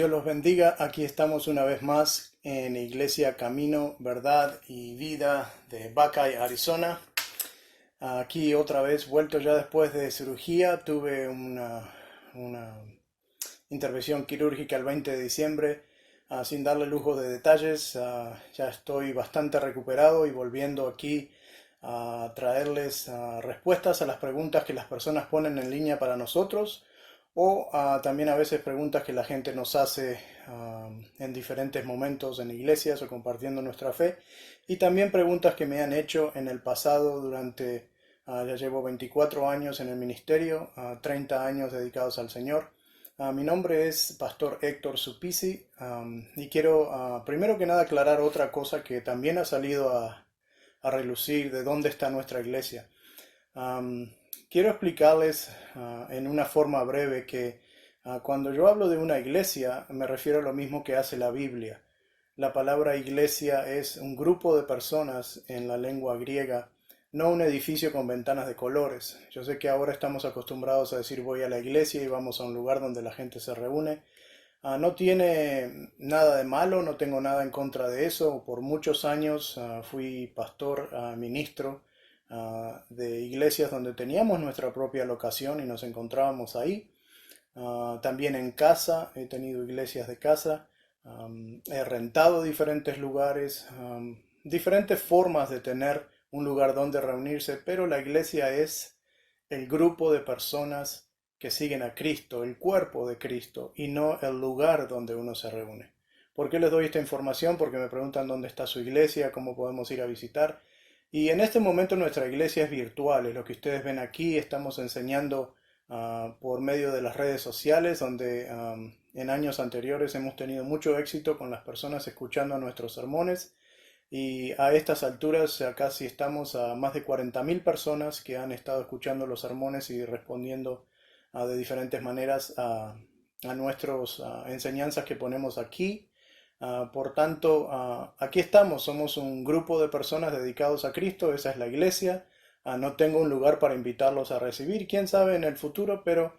Dios los bendiga. Aquí estamos una vez más en Iglesia Camino, Verdad y Vida de Buckeye, Arizona. Aquí otra vez, vuelto ya después de cirugía. Tuve una intervención quirúrgica el 20 de diciembre. Sin darle lujo de detalles, ya estoy bastante recuperado y volviendo aquí a traerles respuestas a las preguntas que las personas ponen en línea para nosotros o también a veces preguntas que la gente nos hace en diferentes momentos en iglesias o compartiendo nuestra fe, y también preguntas que me han hecho en el pasado durante, ya llevo 24 años en el ministerio, 30 años dedicados al Señor. Mi nombre es Pastor Héctor Supisi, y quiero primero que nada aclarar otra cosa que también ha salido a relucir de dónde está nuestra iglesia. Um, Quiero explicarles en una forma breve que cuando yo hablo de una iglesia me refiero a lo mismo que hace la Biblia. La palabra iglesia es un grupo de personas en la lengua griega, no un edificio con ventanas de colores. Yo sé que ahora estamos acostumbrados a decir voy a la iglesia y vamos a un lugar donde la gente se reúne. No tiene nada de malo, no tengo nada en contra de eso. Por muchos años fui pastor, ministro de iglesias donde teníamos nuestra propia locación y nos encontrábamos ahí. También en casa, he tenido iglesias de casa, he rentado diferentes lugares, diferentes formas de tener un lugar donde reunirse, pero la iglesia es el grupo de personas que siguen a Cristo, el cuerpo de Cristo, y no el lugar donde uno se reúne. ¿Por qué les doy esta información? Porque me preguntan dónde está su iglesia, cómo podemos ir a visitar. Y en este momento nuestra iglesia es virtual, es lo que ustedes ven aquí. Estamos enseñando por medio de las redes sociales, donde en años anteriores hemos tenido mucho éxito con las personas escuchando nuestros sermones. Y a estas alturas ya casi estamos a más de 40.000 personas que han estado escuchando los sermones y respondiendo de diferentes maneras a nuestras enseñanzas que ponemos aquí. Por tanto, aquí estamos, somos un grupo de personas dedicados a Cristo, esa es la iglesia. No tengo un lugar para invitarlos a recibir, quién sabe en el futuro, pero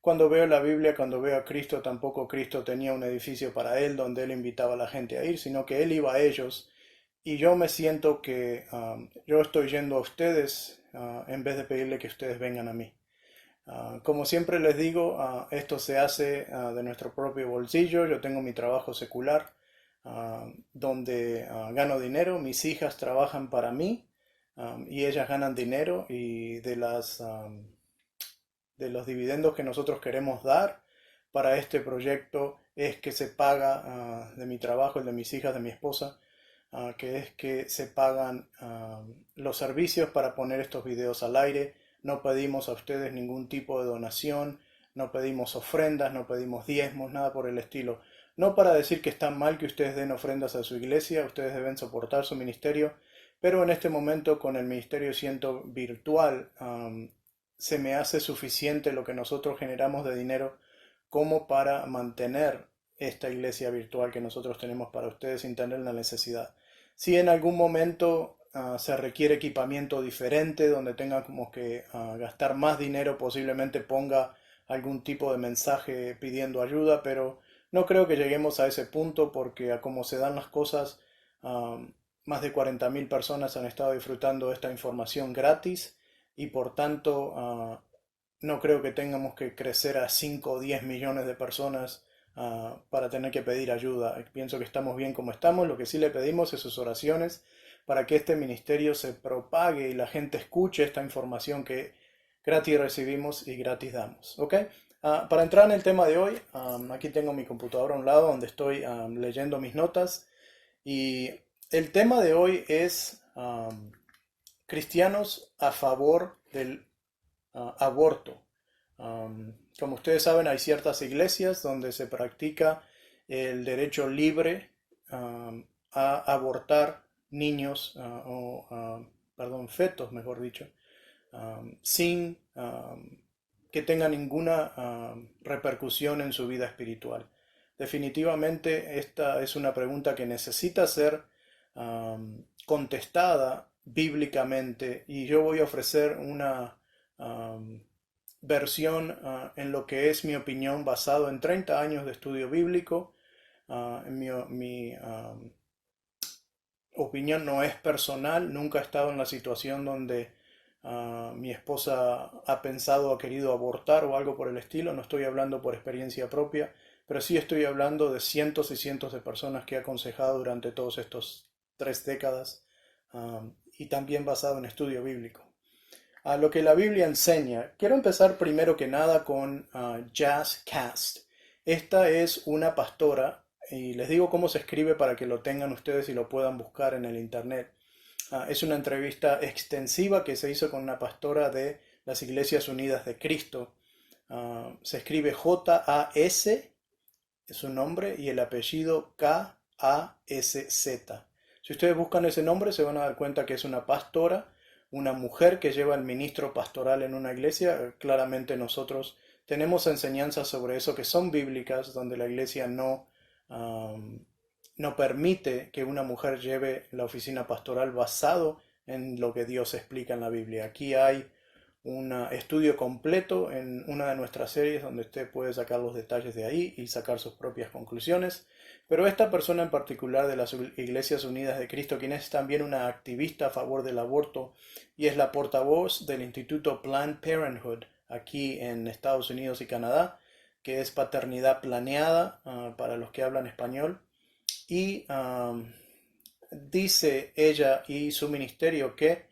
cuando veo la Biblia, cuando veo a Cristo, tampoco Cristo tenía un edificio para él donde él invitaba a la gente a ir, sino que él iba a ellos. Y yo me siento que yo estoy yendo a ustedes en vez de pedirle que ustedes vengan a mí. Como siempre les digo, esto se hace de nuestro propio bolsillo. Yo tengo mi trabajo secular, donde gano dinero. Mis hijas trabajan para mí, y ellas ganan dinero, y de los dividendos que nosotros queremos dar para este proyecto es que se paga de mi trabajo, el de mis hijas, de mi esposa, que es que se pagan los servicios para poner estos videos al aire. No pedimos a ustedes ningún tipo de donación, no pedimos ofrendas, no pedimos diezmos, nada por el estilo. No para decir que está mal que ustedes den ofrendas a su iglesia, ustedes deben soportar su ministerio, pero en este momento con el ministerio siento virtual, se me hace suficiente lo que nosotros generamos de dinero como para mantener esta iglesia virtual que nosotros tenemos para ustedes sin tener la necesidad. Si en algún momento se requiere equipamiento diferente, donde tenga como que gastar más dinero, posiblemente ponga algún tipo de mensaje pidiendo ayuda, pero no creo que lleguemos a ese punto porque a como se dan las cosas, más de 40.000 personas han estado disfrutando esta información gratis y por tanto no creo que tengamos que crecer a 5 o 10 millones de personas para tener que pedir ayuda. Pienso que estamos bien como estamos. Lo que sí le pedimos es sus oraciones para que este ministerio se propague y la gente escuche esta información que gratis recibimos y gratis damos. ¿Ok? Para entrar en el tema de hoy, aquí tengo mi computadora a un lado donde estoy leyendo mis notas, y el tema de hoy es cristianos a favor del aborto. Como ustedes saben, hay ciertas iglesias donde se practica el derecho libre a abortar niños, perdón, fetos, mejor dicho, sin que tenga ninguna repercusión en su vida espiritual. Definitivamente esta es una pregunta que necesita ser contestada bíblicamente, y yo voy a ofrecer una versión en lo que es mi opinión basado en 30 años de estudio bíblico. Mi opinión no es personal, nunca he estado en la situación donde mi esposa ha pensado o ha querido abortar o algo por el estilo. No estoy hablando por experiencia propia, pero sí estoy hablando de cientos y cientos de personas que he aconsejado durante todos estos 3 décadas, y también basado en estudio bíblico. A lo que la Biblia enseña. Quiero empezar primero que nada con Jazz Cast. Esta es una pastora, y les digo cómo se escribe para que lo tengan ustedes y lo puedan buscar en el internet. Es una entrevista extensiva que se hizo con una pastora de las Iglesias Unidas de Cristo. Se escribe Jas, es su nombre, y el apellido Kasz. Si ustedes buscan ese nombre se van a dar cuenta que es una pastora, una mujer que lleva el ministro pastoral en una iglesia. Claramente nosotros tenemos enseñanzas sobre eso que son bíblicas, donde la iglesia no permite que una mujer lleve la oficina pastoral basado en lo que Dios explica en la Biblia. Aquí hay un estudio completo en una de nuestras series donde usted puede sacar los detalles de ahí y sacar sus propias conclusiones. Pero esta persona en particular de las Iglesias Unidas de Cristo, quien es también una activista a favor del aborto y es la portavoz del Instituto Planned Parenthood aquí en Estados Unidos y Canadá, que es paternidad planeada para los que hablan español. Y dice ella y su ministerio que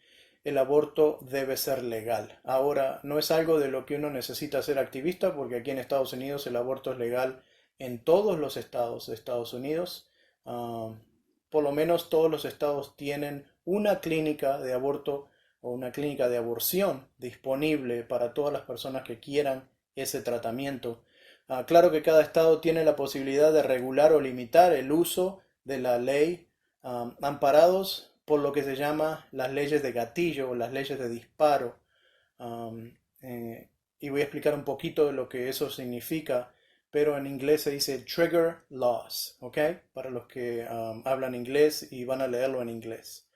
el aborto debe ser legal. Ahora, no es algo de lo que uno necesita ser activista, porque aquí en Estados Unidos el aborto es legal en todos los estados de Estados Unidos. Por lo menos todos los estados tienen una clínica de aborto o una clínica de aborción disponible para todas las personas que quieran ese tratamiento. Claro que cada estado tiene la posibilidad de regular o limitar el uso de la ley, amparados por lo que se llama las leyes de gatillo o las leyes de disparo. Um, eh, y voy a explicar un poquito de lo que eso significa, pero en inglés se dice trigger laws, ¿ok? Para los que hablan inglés y van a leerlo en inglés.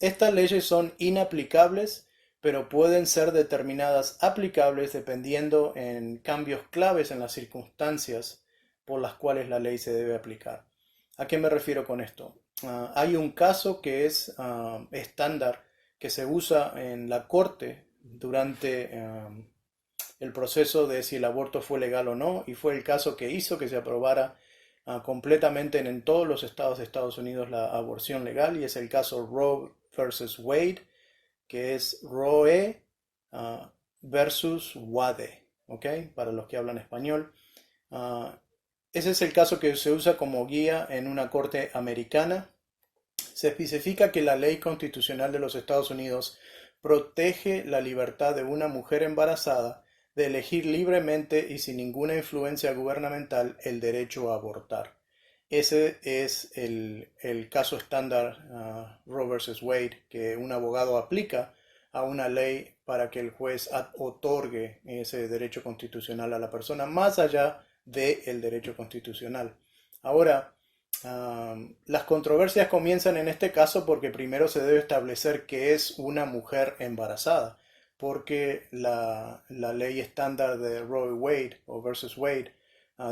Estas leyes son inaplicables, pero pueden ser determinadas aplicables dependiendo en cambios claves en las circunstancias por las cuales la ley se debe aplicar. ¿A qué me refiero con esto? Hay un caso que es estándar que se usa en la corte durante el proceso de si el aborto fue legal o no, y fue el caso que hizo que se aprobara completamente en todos los estados de Estados Unidos la aborción legal, y es el caso Roe versus Wade, que es Roe versus Wade, ¿ok? Para los que hablan español. Ese es el caso que se usa como guía en una corte americana. Se especifica que la ley constitucional de los Estados Unidos protege la libertad de una mujer embarazada de elegir libremente y sin ninguna influencia gubernamental el derecho a abortar. Ese es el caso estándar, Roe versus Wade, que un abogado aplica a una ley para que el juez otorgue ese derecho constitucional a la persona, más allá del derecho constitucional. Ahora, las controversias comienzan en este caso porque primero se debe establecer qué es una mujer embarazada, porque la ley estándar de Roe Wade o versus Wade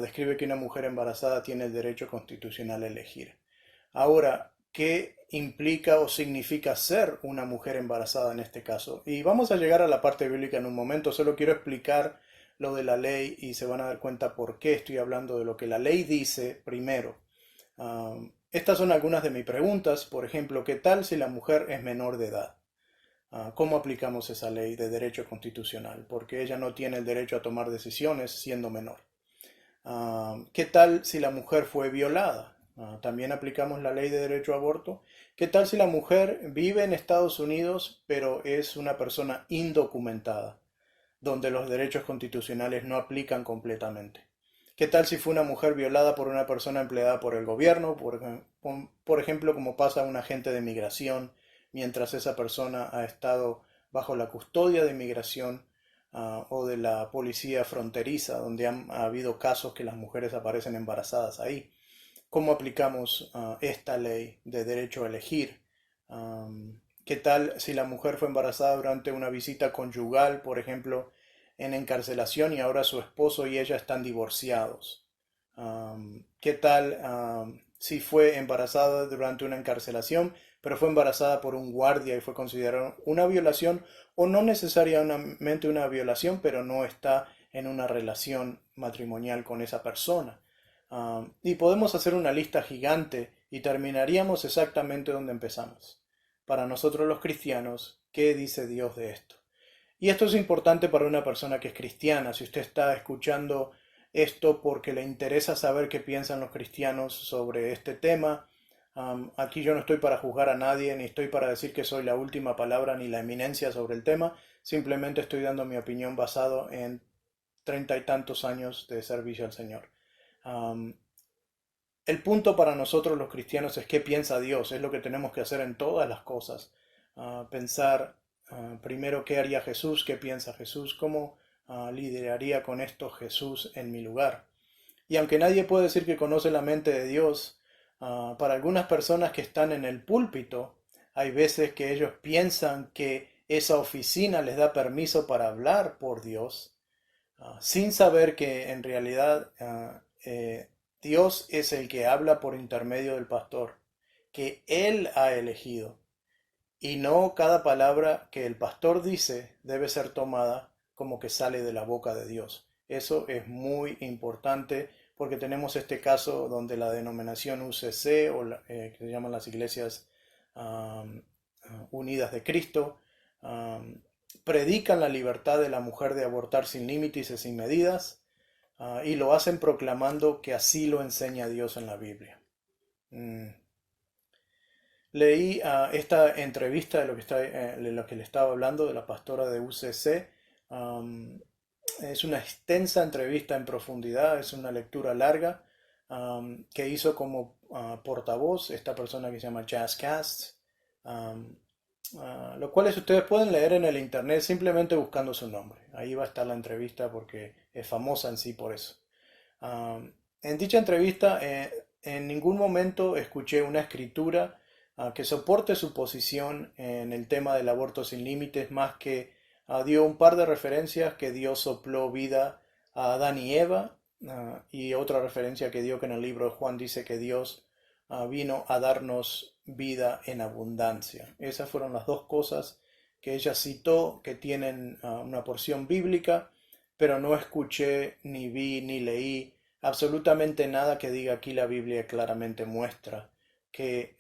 describe que una mujer embarazada tiene el derecho constitucional a elegir. Ahora, ¿qué implica o significa ser una mujer embarazada en este caso? Y vamos a llegar a la parte bíblica en un momento, solo quiero explicar lo de la ley y se van a dar cuenta por qué estoy hablando de lo que la ley dice primero. Estas son algunas de mis preguntas. Por ejemplo, ¿qué tal si la mujer es menor de edad? ¿Cómo aplicamos esa ley de derecho constitucional? Porque ella no tiene el derecho a tomar decisiones siendo menor. ¿Qué tal si la mujer fue violada? También aplicamos la ley de derecho a aborto. ¿Qué tal si la mujer vive en Estados Unidos pero es una persona indocumentada, donde los derechos constitucionales no aplican completamente? ¿Qué tal si fue una mujer violada por una persona empleada por el gobierno, por ejemplo, como pasa a un agente de migración, mientras esa persona ha estado bajo la custodia de migración o de la policía fronteriza, donde ha habido casos que las mujeres aparecen embarazadas ahí? ¿Cómo aplicamos esta ley de derecho a elegir? ¿Qué tal si la mujer fue embarazada durante una visita conyugal, por ejemplo, en encarcelación y ahora su esposo y ella están divorciados. ¿Qué tal si fue embarazada durante una encarcelación, pero fue embarazada por un guardia y fue considerada una violación, o no necesariamente una violación, pero no está en una relación matrimonial con esa persona? Y podemos hacer una lista gigante y terminaríamos exactamente donde empezamos. Para nosotros los cristianos, ¿qué dice Dios de esto? Y esto es importante para una persona que es cristiana. Si usted está escuchando esto porque le interesa saber qué piensan los cristianos sobre este tema, aquí yo no estoy para juzgar a nadie, ni estoy para decir que soy la última palabra ni la eminencia sobre el tema. Simplemente estoy dando mi opinión basado en 30 y tantos años de servicio al Señor. El punto para nosotros los cristianos es qué piensa Dios, es lo que tenemos que hacer en todas las cosas. Pensar primero qué haría Jesús, qué piensa Jesús, cómo lideraría con esto Jesús en mi lugar. Y aunque nadie puede decir que conoce la mente de Dios, para algunas personas que están en el púlpito, hay veces que ellos piensan que esa oficina les da permiso para hablar por Dios, sin saber que en realidad Dios es el que habla por intermedio del pastor, que Él ha elegido, y no cada palabra que el pastor dice debe ser tomada como que sale de la boca de Dios. Eso es muy importante porque tenemos este caso donde la denominación UCC, que se llaman las iglesias um, unidas de Cristo, predican la libertad de la mujer de abortar sin límites y sin medidas, y lo hacen proclamando que así lo enseña Dios en la Biblia. Leí esta entrevista de lo que le estaba hablando, de la pastora de UCC. Es una extensa entrevista en profundidad, es una lectura larga que hizo como portavoz esta persona que se llama Jazz Cast, lo cual ustedes pueden leer en el internet simplemente buscando su nombre. Ahí va a estar la entrevista porque es famosa en sí por eso. En dicha entrevista en ningún momento escuché una escritura que soporte su posición en el tema del aborto sin límites, más que dio un par de referencias que Dios sopló vida a Adán y Eva, y otra referencia que dio que en el libro de Juan dice que Dios vino a darnos vida en abundancia. Esas fueron las dos cosas que ella citó que tienen una porción bíblica, pero no escuché, ni vi, ni leí absolutamente nada que diga aquí. La Biblia claramente muestra que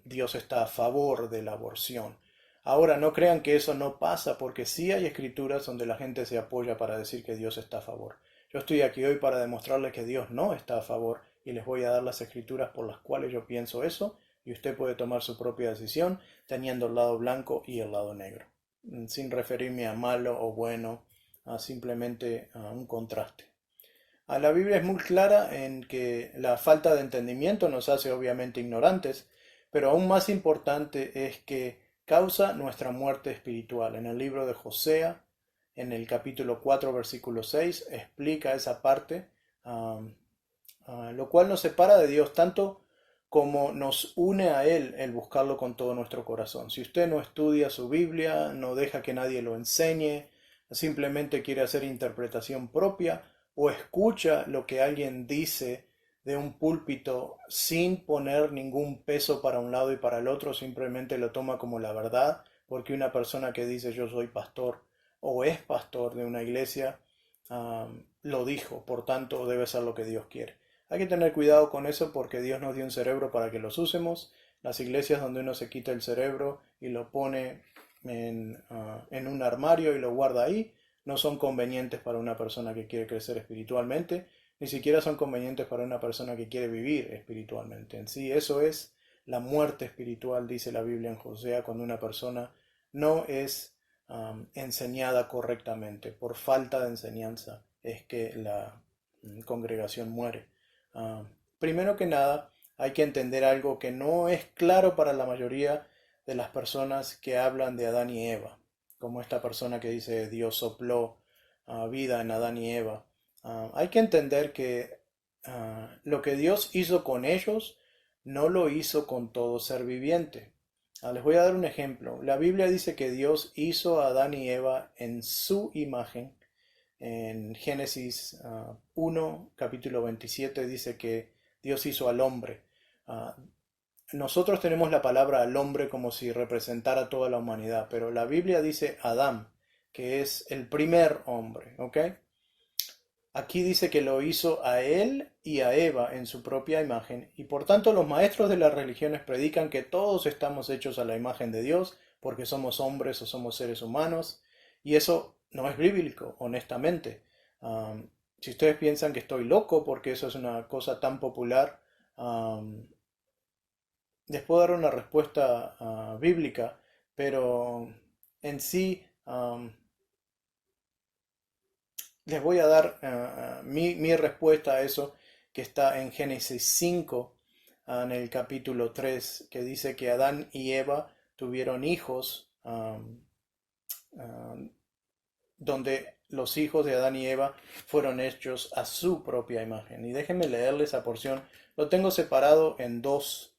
Dios está a favor de la aborción. Ahora, no crean que eso no pasa, porque sí hay escrituras donde la gente se apoya para decir que Dios está a favor. Yo estoy aquí hoy para demostrarles que Dios no está a favor, y les voy a dar las escrituras por las cuales yo pienso eso, y usted puede tomar su propia decisión teniendo el lado blanco y el lado negro, sin referirme a malo o bueno, simplemente a un contraste. La Biblia es muy clara en que la falta de entendimiento nos hace obviamente ignorantes, pero aún más importante es que causa nuestra muerte espiritual. En el libro de Josea, en el capítulo 4, versículo 6, explica esa parte, lo cual nos separa de Dios tanto como nos une a Él el buscarlo con todo nuestro corazón. Si usted no estudia su Biblia, no deja que nadie lo enseñe, simplemente quiere hacer interpretación propia, o escucha lo que alguien dice de un púlpito sin poner ningún peso para un lado y para el otro, simplemente lo toma como la verdad, porque una persona que dice yo soy pastor o es pastor de una iglesia, lo dijo, por tanto debe ser lo que Dios quiere. Hay que tener cuidado con eso porque Dios nos dio un cerebro para que los usemos. Las iglesias donde uno se quita el cerebro y lo pone en un armario y lo guarda ahí, no son convenientes para una persona que quiere crecer espiritualmente, ni siquiera son convenientes para una persona que quiere vivir espiritualmente. En sí, eso es la muerte espiritual, dice la Biblia en Josea, cuando una persona no es enseñada correctamente. Por falta de enseñanza es que la congregación muere. Primero que nada, hay que entender algo que no es claro para la mayoría de las personas que hablan de Adán y Eva, como esta persona que dice Dios sopló vida en Adán y Eva. Hay que entender que lo que Dios hizo con ellos no lo hizo con todo ser viviente. Les voy a dar un ejemplo. La Biblia dice que Dios hizo a Adán y Eva en su imagen En Génesis 1, capítulo 27, dice que Dios hizo al hombre. Ah, Nosotros tenemos la palabra al hombre como si representara toda la humanidad, pero la Biblia dice Adán, que es el primer hombre, ¿ok? Aquí dice que lo hizo a él y a Eva en su propia imagen, y por tanto los maestros de las religiones predican que todos estamos hechos a la imagen de Dios, porque somos hombres o somos seres humanos, y eso no es bíblico, honestamente. Si ustedes piensan que estoy loco porque eso es una cosa tan popular, les puedo dar una respuesta bíblica, pero en sí les voy a dar mi respuesta a eso, que está en Génesis 5, en el capítulo 3, que dice que Adán y Eva tuvieron hijos, donde los hijos de Adán y Eva fueron hechos a su propia imagen. Y déjenme leerle esa porción. Lo tengo separado en dos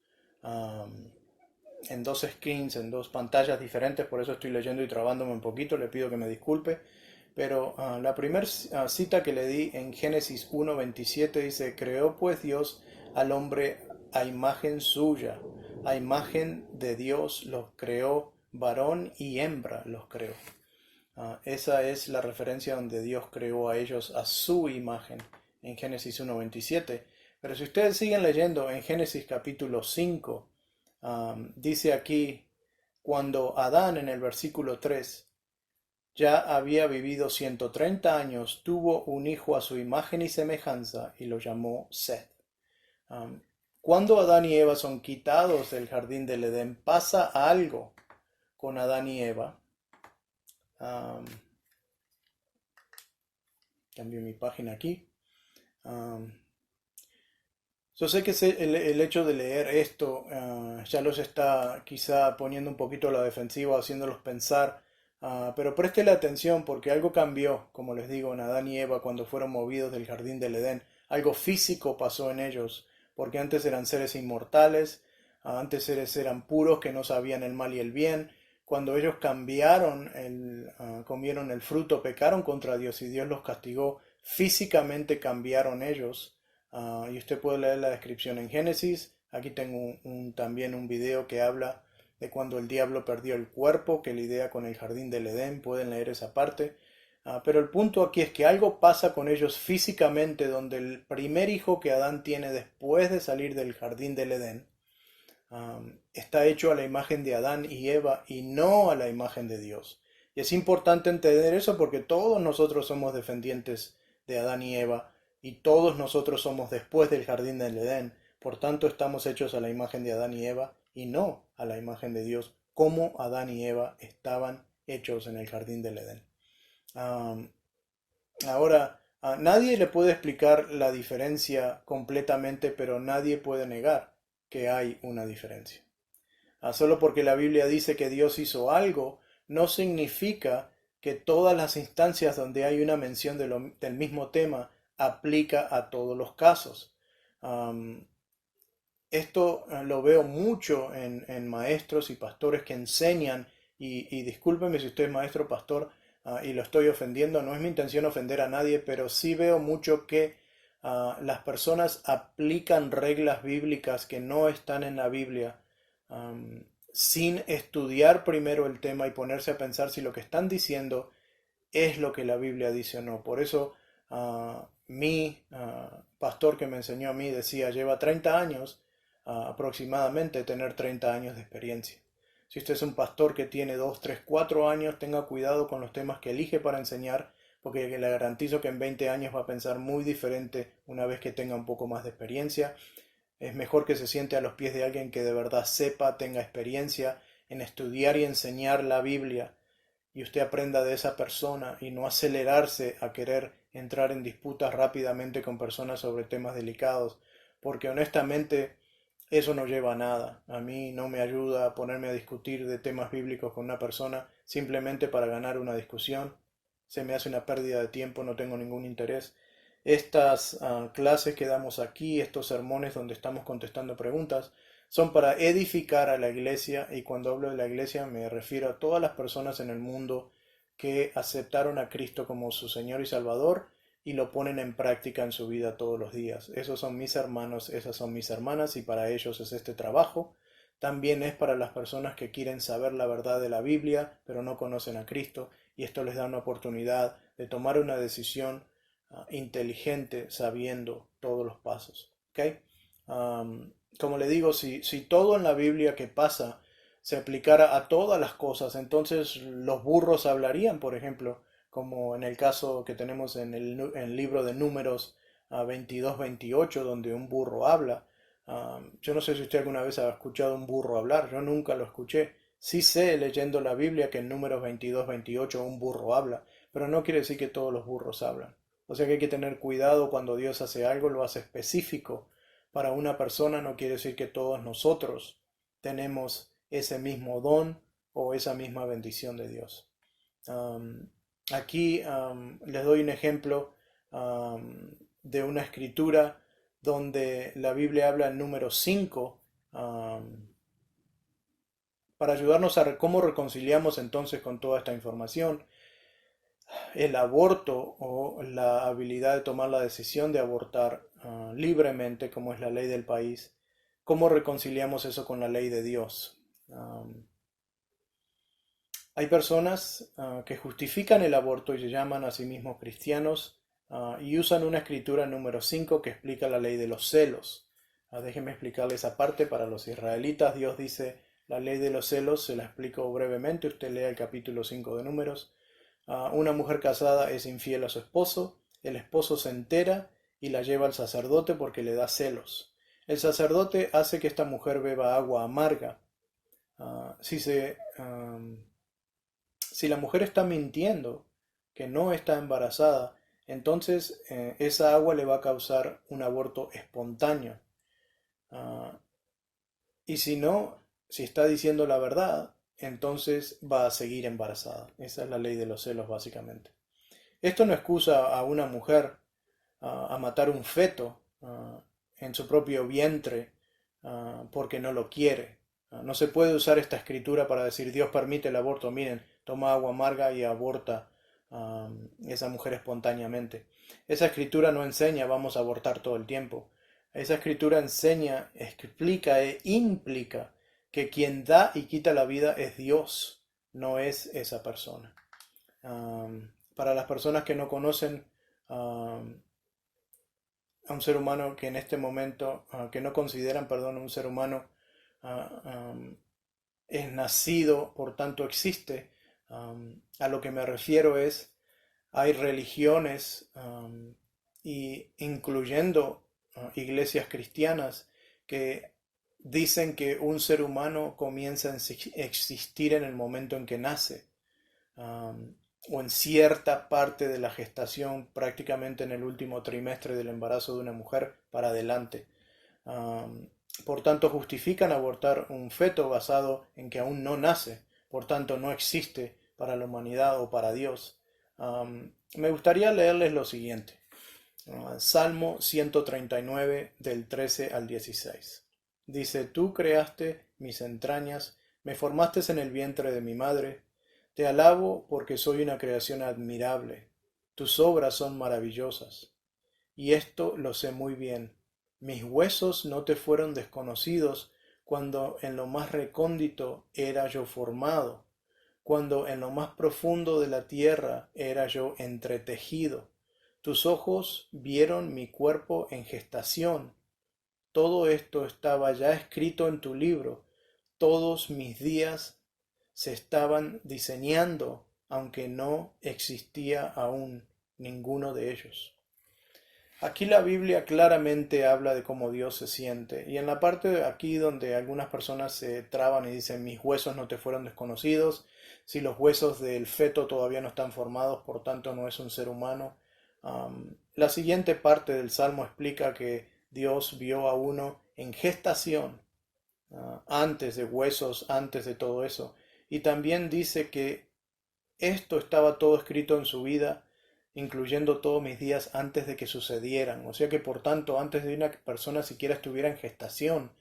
screens, en dos pantallas diferentes, por eso estoy leyendo y trabándome un poquito, le pido que me disculpe. Pero la primera cita que le di en Génesis 1:27 dice, creó pues Dios al hombre a imagen suya, a imagen de Dios los creó, varón y hembra los creó. Esa es la referencia donde Dios creó a ellos a su imagen en Génesis 1:27. Pero si ustedes siguen leyendo en Génesis capítulo 5, dice aquí, cuando Adán en el versículo 3 ya había vivido 130 años, tuvo un hijo a su imagen y semejanza y lo llamó Seth. Cuando Adán y Eva son quitados del jardín del Edén, pasa algo con Adán y Eva. Cambio mi página aquí. Yo sé que el hecho de leer esto ya los está quizá poniendo un poquito a la defensiva, haciéndolos pensar, pero préstele atención porque algo cambió, como les digo, en Adán y Eva cuando fueron movidos del jardín del Edén. Algo físico pasó en ellos, porque antes eran seres inmortales, antes seres eran puros que no sabían el mal y el bien. Cuando ellos cambiaron, comieron el fruto, pecaron contra Dios y Dios los castigó, físicamente cambiaron ellos. Y usted puede leer la descripción en Génesis. Aquí tengo también un video que habla de cuando el diablo perdió el cuerpo, que lidia con el jardín del Edén. Pueden leer esa parte. Pero el punto aquí es que algo pasa con ellos físicamente, donde el primer hijo que Adán tiene después de salir del jardín del Edén está hecho a la imagen de Adán y Eva y no a la imagen de Dios. Y es importante entender eso porque todos nosotros somos descendientes de Adán y Eva y todos nosotros somos después del jardín del Edén. Por tanto, estamos hechos a la imagen de Adán y Eva y no a la imagen de Dios, como Adán y Eva estaban hechos en el jardín del Edén. Ahora, a nadie le puede explicar la diferencia completamente, pero nadie puede negar que hay una diferencia. Solo porque la Biblia dice que Dios hizo algo, no significa que todas las instancias donde hay una mención del mismo tema aplica a todos los casos. Esto lo veo mucho en maestros y pastores que enseñan, y discúlpeme si usted es maestro o pastor y lo estoy ofendiendo, no es mi intención ofender a nadie, pero sí veo mucho que las personas aplican reglas bíblicas que no están en la Biblia sin estudiar primero el tema y ponerse a pensar si lo que están diciendo es lo que la Biblia dice o no. Por eso mi pastor que me enseñó a mí decía, lleva 30 años aproximadamente tener 30 años de experiencia. Si usted es un pastor que tiene 2, 3, 4 años, tenga cuidado con los temas que elige para enseñar, porque le garantizo que en 20 años va a pensar muy diferente una vez que tenga un poco más de experiencia. Es mejor que se siente a los pies de alguien que de verdad sepa, tenga experiencia en estudiar y enseñar la Biblia, y usted aprenda de esa persona y no acelerarse a querer entrar en disputas rápidamente con personas sobre temas delicados, porque honestamente eso no lleva a nada. A mí no me ayuda a ponerme a discutir de temas bíblicos con una persona simplemente para ganar una discusión. Se me hace una pérdida de tiempo, no tengo ningún interés. Estas clases que damos aquí, estos sermones donde estamos contestando preguntas, son para edificar a la iglesia, y cuando hablo de la iglesia me refiero a todas las personas en el mundo que aceptaron a Cristo como su Señor y Salvador y lo ponen en práctica en su vida todos los días. Esos son mis hermanos, esas son mis hermanas, y para ellos es este trabajo. También es para las personas que quieren saber la verdad de la Biblia, pero no conocen a Cristo, y esto les da una oportunidad de tomar una decisión inteligente sabiendo todos los pasos. ¿Okay? Como le digo, si todo en la Biblia que pasa se aplicara a todas las cosas, entonces los burros hablarían, por ejemplo, como en el caso que tenemos en el libro de Números 22-28, donde un burro habla. Yo no sé si usted alguna vez ha escuchado un burro hablar, yo nunca lo escuché. Sí sé, leyendo la Biblia, que en Números 22-28 un burro habla, pero no quiere decir que todos los burros hablan. O sea que hay que tener cuidado cuando Dios hace algo, lo hace específico para una persona, no quiere decir que todos nosotros tenemos ese mismo don o esa misma bendición de Dios. Aquí les doy un ejemplo de una escritura donde la Biblia habla en número 5 para ayudarnos a cómo reconciliamos entonces con toda esta información el aborto o la habilidad de tomar la decisión de abortar libremente, como es la ley del país. ¿Cómo reconciliamos eso con la ley de Dios? Hay personas que justifican el aborto y se llaman a sí mismos cristianos y usan una escritura número 5 que explica la ley de los celos. Déjenme explicarles esa parte para los israelitas. Dios dice, la ley de los celos, se la explico brevemente. Usted lea el capítulo 5 de Números. Una mujer casada es infiel a su esposo. El esposo se entera y la lleva al sacerdote porque le da celos. El sacerdote hace que esta mujer beba agua amarga. Si la mujer está mintiendo, que no está embarazada, entonces esa agua le va a causar un aborto espontáneo. Y si no, si está diciendo la verdad, entonces va a seguir embarazada. Esa es la ley de los celos, básicamente. Esto no excusa a una mujer a matar un feto en su propio vientre porque no lo quiere. No se puede usar esta escritura para decir Dios permite el aborto. Miren, toma agua amarga y aborta esa mujer espontáneamente. Esa escritura no enseña vamos a abortar todo el tiempo. Esa escritura enseña, explica e implica que quien da y quita la vida es Dios, no es esa persona. Para las personas que no conocen a un ser humano que en este momento, que no consideran, perdón, un ser humano es nacido, por tanto existe, a lo que me refiero es, hay religiones y incluyendo iglesias cristianas que dicen que un ser humano comienza a existir en el momento en que nace o en cierta parte de la gestación, prácticamente en el último trimestre del embarazo de una mujer para adelante. Por tanto, justifican abortar un feto basado en que aún no nace, por tanto no existe para la humanidad o para Dios. Me gustaría leerles lo siguiente. Salmo 139 del 13 al 16. Dice, tú creaste mis entrañas, me formaste en el vientre de mi madre. Te alabo porque soy una creación admirable. Tus obras son maravillosas. Y esto lo sé muy bien. Mis huesos no te fueron desconocidos cuando en lo más recóndito era yo formado, cuando en lo más profundo de la tierra era yo entretejido. Tus ojos vieron mi cuerpo en gestación. Todo esto estaba ya escrito en tu libro. Todos mis días se estaban diseñando, aunque no existía aún ninguno de ellos. Aquí la Biblia claramente habla de cómo Dios se siente. Y en la parte de aquí donde algunas personas se traban y dicen mis huesos no te fueron desconocidos, si los huesos del feto todavía no están formados, por tanto no es un ser humano. La siguiente parte del Salmo explica que Dios vio a uno en gestación, antes de huesos, antes de todo eso. Y también dice que esto estaba todo escrito en su vida, incluyendo todos mis días antes de que sucedieran. O sea que por tanto, antes de una persona siquiera estuviera en gestación,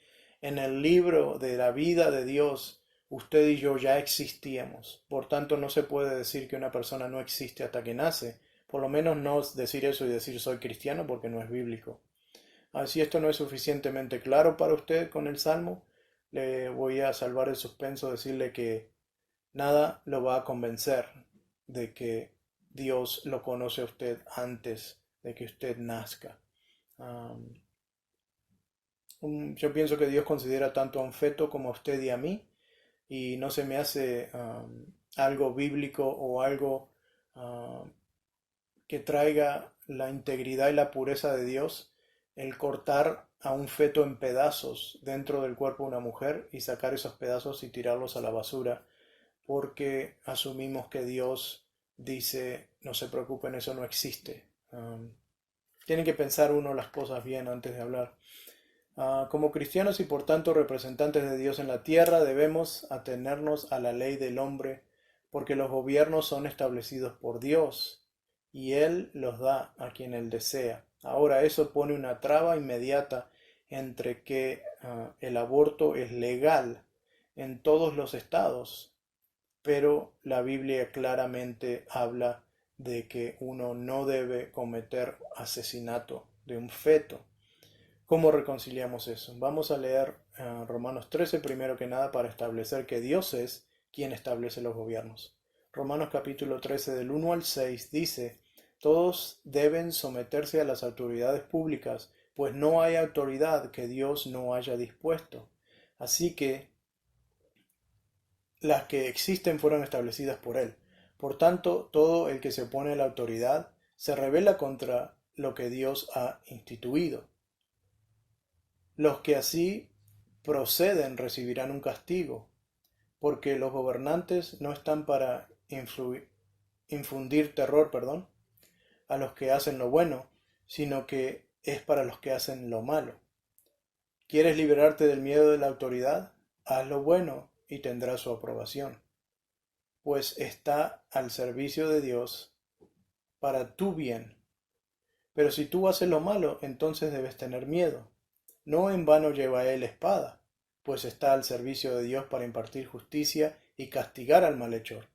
en el libro de la vida de Dios usted y yo ya existíamos. Por tanto, no se puede decir que una persona no existe hasta que nace. Por lo menos no decir eso y decir soy cristiano porque no es bíblico. Si esto no es suficientemente claro para usted con el Salmo, le voy a salvar el suspenso, decirle que nada lo va a convencer de que Dios lo conoce a usted antes de que usted nazca. Yo pienso que Dios considera tanto a un feto como a usted y a mí, y no se me hace algo bíblico o algo que traiga la integridad y la pureza de Dios el cortar a un feto en pedazos dentro del cuerpo de una mujer y sacar esos pedazos y tirarlos a la basura, porque asumimos que Dios dice, no se preocupen, eso no existe. Tienen que pensar uno las cosas bien antes de hablar. Como cristianos y por tanto representantes de Dios en la tierra, debemos atenernos a la ley del hombre, porque los gobiernos son establecidos por Dios y Él los da a quien Él desea. Ahora eso pone una traba inmediata entre que el aborto es legal en todos los estados, pero la Biblia claramente habla de que uno no debe cometer asesinato de un feto. ¿Cómo reconciliamos eso? Vamos a leer Romanos 13 primero que nada para establecer que Dios es quien establece los gobiernos. Romanos capítulo 13 del 1 al 6 dice, todos deben someterse a las autoridades públicas, pues no hay autoridad que Dios no haya dispuesto. Así que las que existen fueron establecidas por Él. Por tanto, todo el que se opone a la autoridad se rebela contra lo que Dios ha instituido. Los que así proceden recibirán un castigo, porque los gobernantes no están para infundir terror, a los que hacen lo bueno, sino que es para los que hacen lo malo. ¿Quieres liberarte del miedo de la autoridad? Haz lo bueno y tendrás su aprobación, pues está al servicio de Dios para tu bien. Pero si tú haces lo malo, entonces debes tener miedo. No en vano lleva él espada, pues está al servicio de Dios para impartir justicia y castigar al malhechor.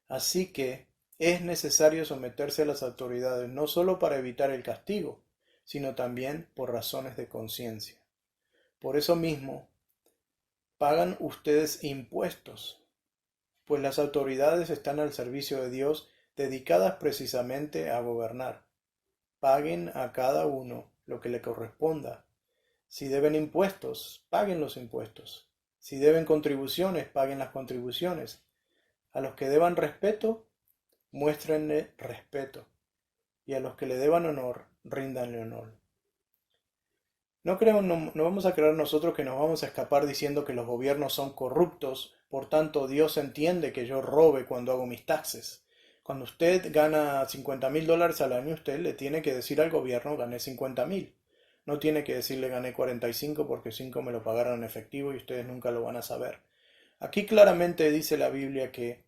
Así que es necesario someterse a las autoridades no solo para evitar el castigo, sino también por razones de conciencia. Por eso mismo, pagan ustedes impuestos, pues las autoridades están al servicio de Dios, dedicadas precisamente a gobernar. Paguen a cada uno lo que le corresponda. Si deben impuestos, paguen los impuestos. Si deben contribuciones, paguen las contribuciones. A los que deban respeto, muéstrenle respeto. Y a los que le deban honor, ríndanle honor. No vamos a creer nosotros que nos vamos a escapar diciendo que los gobiernos son corruptos, por tanto Dios entiende que yo robe cuando hago mis taxes. Cuando usted gana $50,000 al año, usted le tiene que decir al gobierno gané 50,000. No tiene que decirle gané 45 porque 5 me lo pagaron en efectivo y ustedes nunca lo van a saber. Aquí claramente dice la Biblia que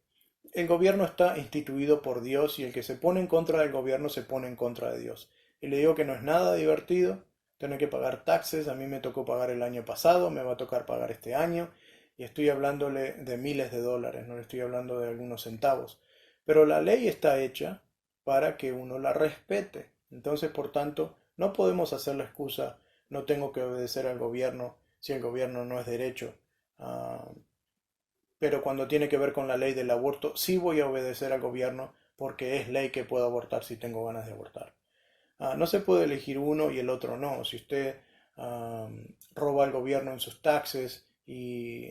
el gobierno está instituido por Dios y el que se pone en contra del gobierno se pone en contra de Dios. Y le digo que no es nada divertido tener que pagar taxes. A mí me tocó pagar el año pasado, me va a tocar pagar este año y estoy hablándole de miles de dólares, no le estoy hablando de algunos centavos. Pero la ley está hecha para que uno la respete. Entonces, por tanto, no podemos hacer la excusa, no tengo que obedecer al gobierno si el gobierno no es derecho. Pero cuando tiene que ver con la ley del aborto, sí voy a obedecer al gobierno porque es ley que puedo abortar si tengo ganas de abortar. No se puede elegir uno y el otro no. Si usted roba al gobierno en sus taxes y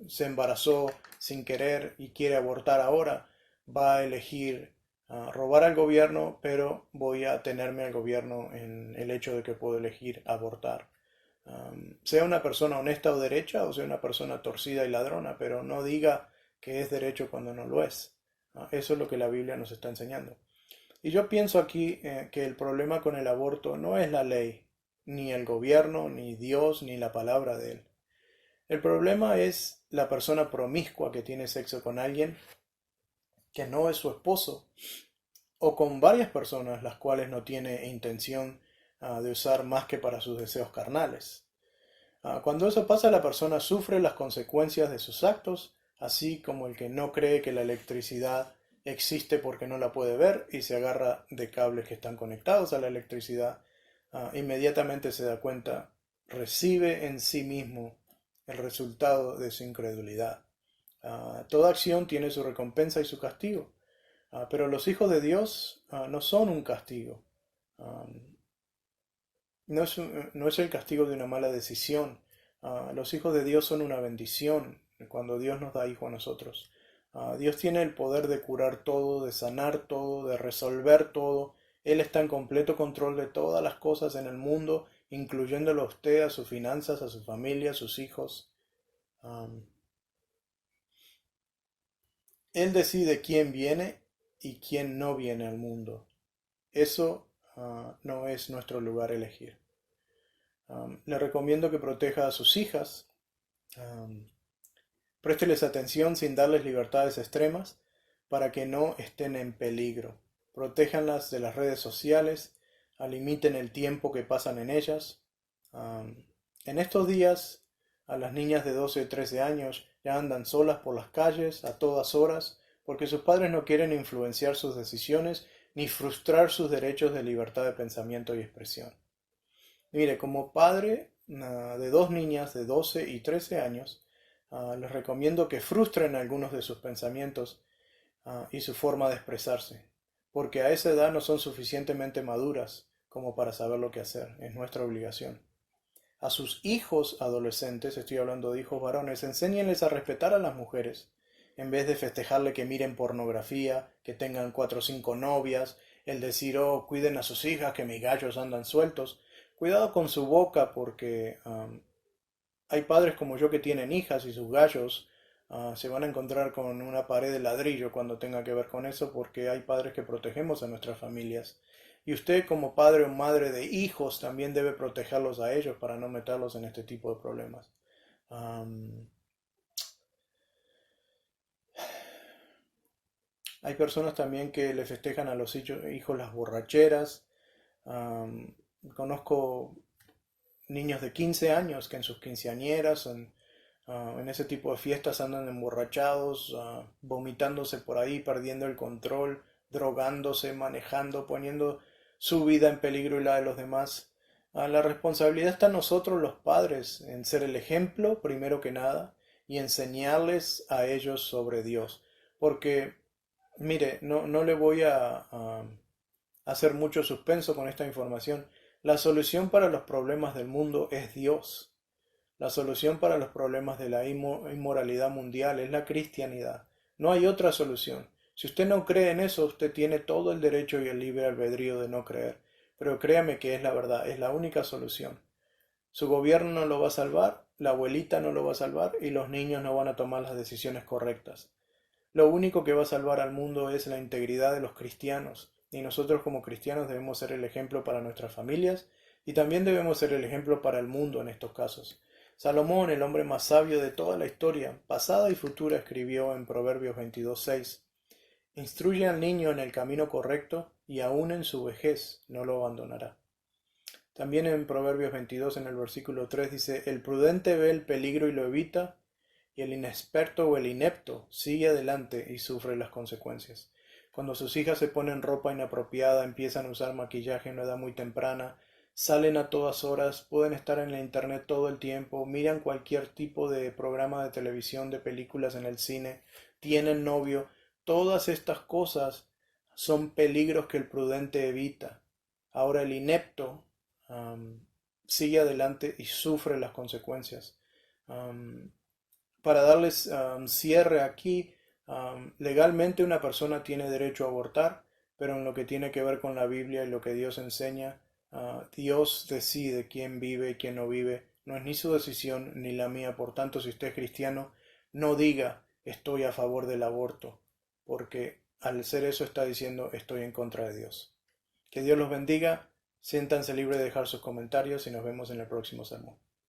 se embarazó sin querer y quiere abortar ahora, va a elegir robar al gobierno, pero voy a atenerme al gobierno en el hecho de que puedo elegir abortar. Sea una persona honesta o derecha o sea una persona torcida y ladrona, pero no diga que es derecho cuando no lo es. Eso es lo que la Biblia nos está enseñando. Y yo pienso aquí que el problema con el aborto no es la ley, ni el gobierno, ni Dios, ni la palabra de él. El problema es la persona promiscua que tiene sexo con alguien que no es su esposo o con varias personas las cuales no tiene intención de usar más que para sus deseos carnales. Cuando eso pasa, la persona sufre las consecuencias de sus actos, así como el que no cree que la electricidad existe porque no la puede ver y se agarra de cables que están conectados a la electricidad, inmediatamente se da cuenta, recibe en sí mismo el resultado de su incredulidad. Toda acción tiene su recompensa y su castigo, pero los hijos de Dios no son un castigo. No es el castigo de una mala decisión. Los hijos de Dios son una bendición cuando Dios nos da hijo a nosotros. Dios tiene el poder de curar todo, de sanar todo, de resolver todo. Él está en completo control de todas las cosas en el mundo, incluyéndolo a usted, a sus finanzas, a su familia, a sus hijos. Él decide quién viene y quién no viene al mundo. Eso no es nuestro lugar elegir. Le recomiendo que proteja a sus hijas. Um, Présteles atención sin darles libertades extremas para que no estén en peligro. Protéjanlas de las redes sociales, limiten el tiempo que pasan en ellas. En estos días, a las niñas de 12 o 13 años ya andan solas por las calles a todas horas porque sus padres no quieren influenciar sus decisiones ni frustrar sus derechos de libertad de pensamiento y expresión. Mire, como padre de dos niñas de 12 y 13 años, les recomiendo que frustren algunos de sus pensamientos y su forma de expresarse, porque a esa edad no son suficientemente maduras como para saber lo que hacer. Es nuestra obligación. A sus hijos adolescentes, estoy hablando de hijos varones, enséñenles a respetar a las mujeres, en vez de festejarle que miren pornografía, que tengan 4 o 5 novias, el decir, oh, cuiden a sus hijas, que mis gallos andan sueltos. Cuidado con su boca porque hay padres como yo que tienen hijas y sus gallos se van a encontrar con una pared de ladrillo cuando tenga que ver con eso porque hay padres que protegemos a nuestras familias. Y usted como padre o madre de hijos también debe protegerlos a ellos para no meterlos en este tipo de problemas. Hay personas también que le festejan a los hijos las borracheras. Conozco niños de 15 años que en sus quinceañeras, en ese tipo de fiestas andan emborrachados, vomitándose por ahí, perdiendo el control, drogándose, manejando, poniendo su vida en peligro y la de los demás. La responsabilidad está en nosotros los padres, en ser el ejemplo primero que nada y enseñarles a ellos sobre Dios. Porque, mire, no le voy a hacer mucho suspenso con esta información. La solución para los problemas del mundo es Dios. La solución para los problemas de la inmoralidad mundial es la cristianidad. No hay otra solución. Si usted no cree en eso, usted tiene todo el derecho y el libre albedrío de no creer. Pero créame que es la verdad, es la única solución. Su gobierno no lo va a salvar, la abuelita no lo va a salvar y los niños no van a tomar las decisiones correctas. Lo único que va a salvar al mundo es la integridad de los cristianos, y nosotros como cristianos debemos ser el ejemplo para nuestras familias y también debemos ser el ejemplo para el mundo en estos casos. Salomón, el hombre más sabio de toda la historia, pasada y futura, escribió en Proverbios 22:6: Instruye al niño en el camino correcto y aun en su vejez no lo abandonará. También en Proverbios 22 en el versículo 3 dice: El prudente ve el peligro y lo evita, y el inexperto o el inepto sigue adelante y sufre las consecuencias. Cuando sus hijas se ponen ropa inapropiada, empiezan a usar maquillaje en una edad muy temprana, salen a todas horas, pueden estar en la internet todo el tiempo, miran cualquier tipo de programa de televisión, de películas en el cine, tienen novio, todas estas cosas son peligros que el prudente evita. Ahora el inepto sigue adelante y sufre las consecuencias. Para darles cierre aquí, legalmente una persona tiene derecho a abortar, pero en lo que tiene que ver con la Biblia y lo que Dios enseña, Dios decide quién vive y quién no vive. No es ni su decisión ni la mía. Por tanto, si usted es cristiano, no diga estoy a favor del aborto, porque al ser eso está diciendo estoy en contra de Dios. Que Dios los bendiga, siéntanse libres de dejar sus comentarios y nos vemos en el próximo sermón.